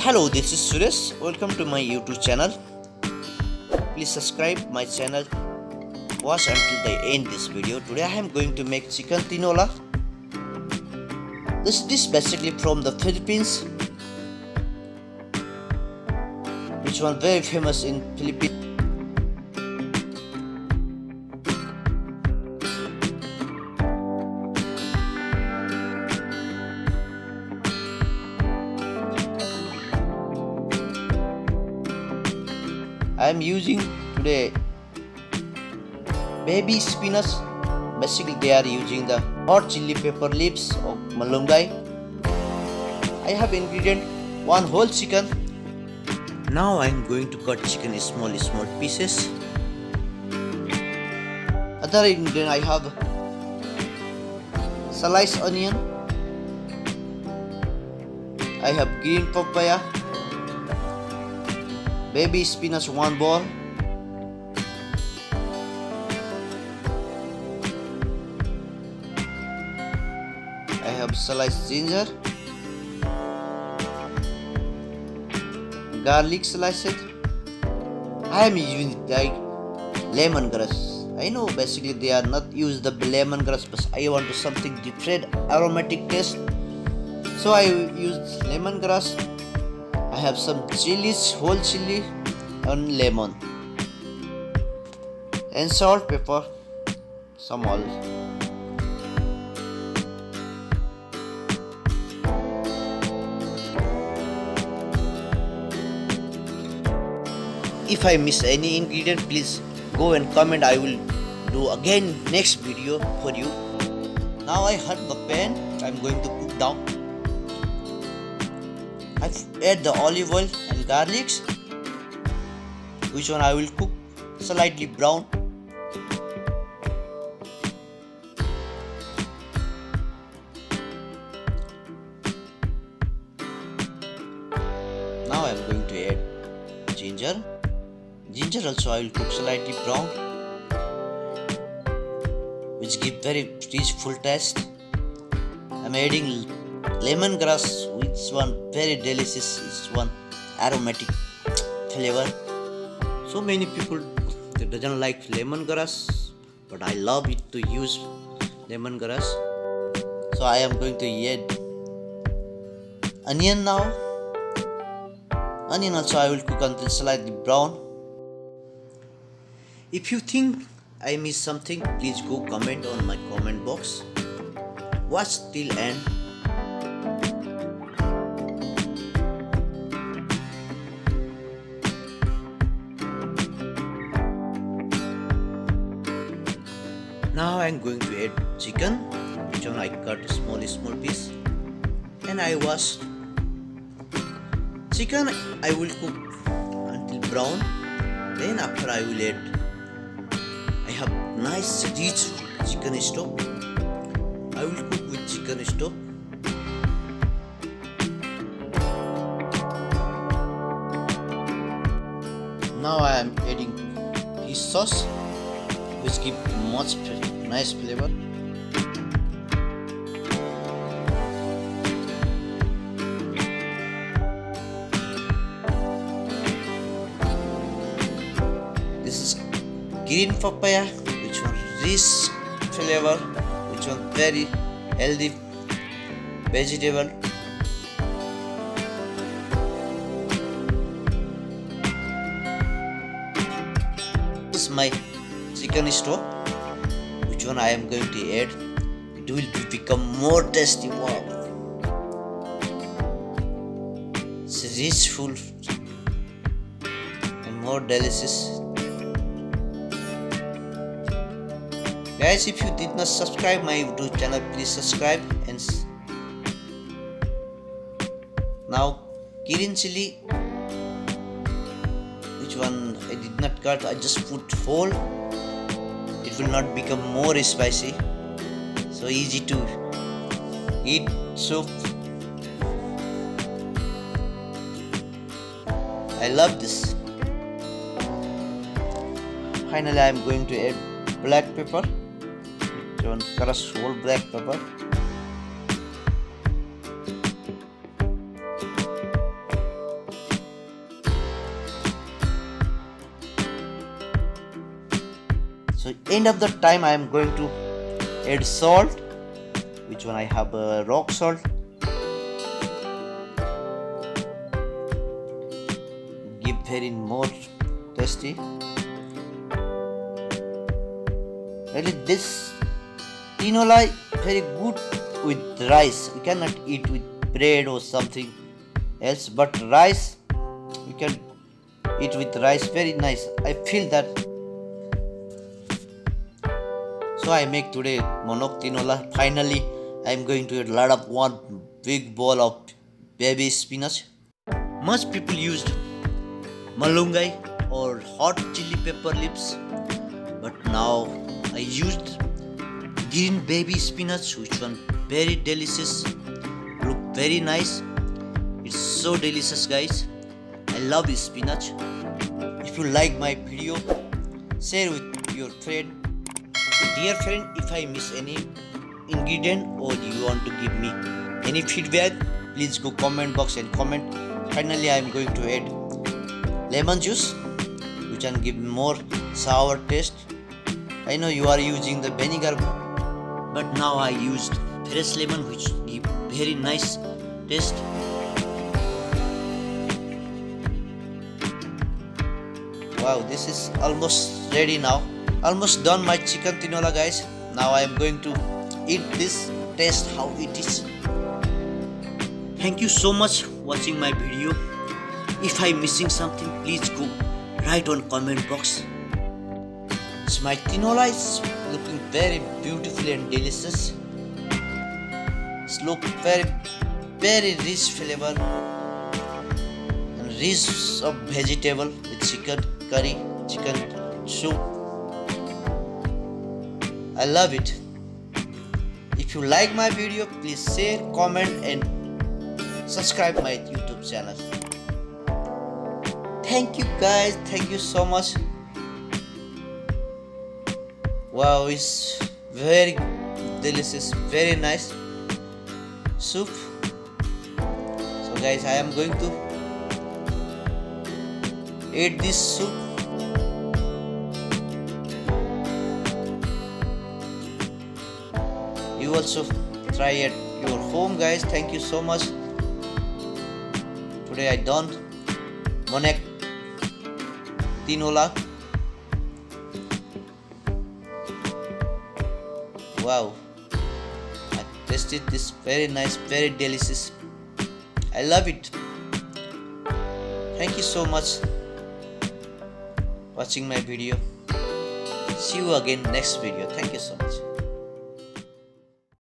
Hello, this is Suresh. Welcome to my YouTube channel. Please subscribe my channel. Watch until the end this video. Today I am going to make chicken tinola. This dish basically from the Philippines, which one very famous in Philippines. I am using today baby spinach. Basically they are using the hot chili pepper leaves of malunggay. I have ingredient 1 whole chicken. Now I am going to cut chicken in small pieces. Other ingredient I have sliced onion. I have green papaya, baby spinach 1 ball, I have sliced ginger, garlic sliced. I am using like lemongrass. I know basically they are not use the lemongrass, but I want to something different aromatic taste, so I used lemongrass. I have some chilies, whole chili and lemon, and salt, pepper, some oil. If I miss any ingredient, please go and comment. I will do again next video for you. Now I hot the pan. I'm going to cook down. I add the olive oil and garlics, which one I will cook slightly brown. Now I am going to add ginger. Ginger also I will cook slightly brown, which give very rich full taste. I am adding lemongrass, which one very delicious, is one aromatic flavor. So many people that doesn't like lemongrass, but I love it to use lemongrass. So I am going to add onion now. Onion also I will cook until slightly brown. If you think I missed something, please go comment on my comment box. Watch till end. Now I am going to add chicken, which one I cut small piece, and I wash. Chicken I will cook until brown. Then after I will add. I have nice rich chicken stock. I will cook with chicken stock. Now I am adding fish sauce, which give much nice flavor. This is green papaya, which one rich flavor, which one very healthy vegetable. This is my chicken stock, which one I am going to add. It will become more tasty. Wow, it's rich, full, and more delicious. Guys, if you did not subscribe my YouTube channel, please subscribe. And now green chili, which one I did not cut, I just put whole. It will not become more spicy, so easy to eat soup. I love this. Finally I am going to add black pepper. One crushed whole black pepper. So end of the time I am going to add salt, which one I have rock salt. Give very more tasty. Really, this tinola very good with rice. You cannot eat with bread or something else, but rice you can eat with rice. Very nice. I feel that. So I make today manok tinola. Finally, I am going to eat a lot of one big bowl of baby spinach. Most people used malungai or hot chili pepper leaves, but now I used green baby spinach, which one very delicious, look very nice. It's so delicious, guys. I love this spinach. If you like my video, share with your friend. Dear friend, if I miss any ingredient or you want to give me any feedback, please go comment box and comment. Finally, I am going to add lemon juice, which can give more sour taste. I know you are using the vinegar, but now I used fresh lemon, which give very nice taste. Wow, this is almost ready now. Almost done my chicken tinola, guys. Now I am going to eat this, taste how it is. Thank you so much watching my video. If I missing something, please go write on comment box. So my tinola is looking very beautiful and delicious. It's look very rich flavor and rich of vegetable with chicken curry, chicken soup. I love it. If you like my video, please share, comment and subscribe my YouTube channel. Thank you guys, thank you so much. Wow, it's very delicious, very nice soup. So guys, I am going to eat this soup. You also try at your home, guys. Thank you so much. Today I done manok tinola. Wow, I tasted this, very nice, very delicious. I love it. Thank you so much watching my video. See you again next video. Thank you so much.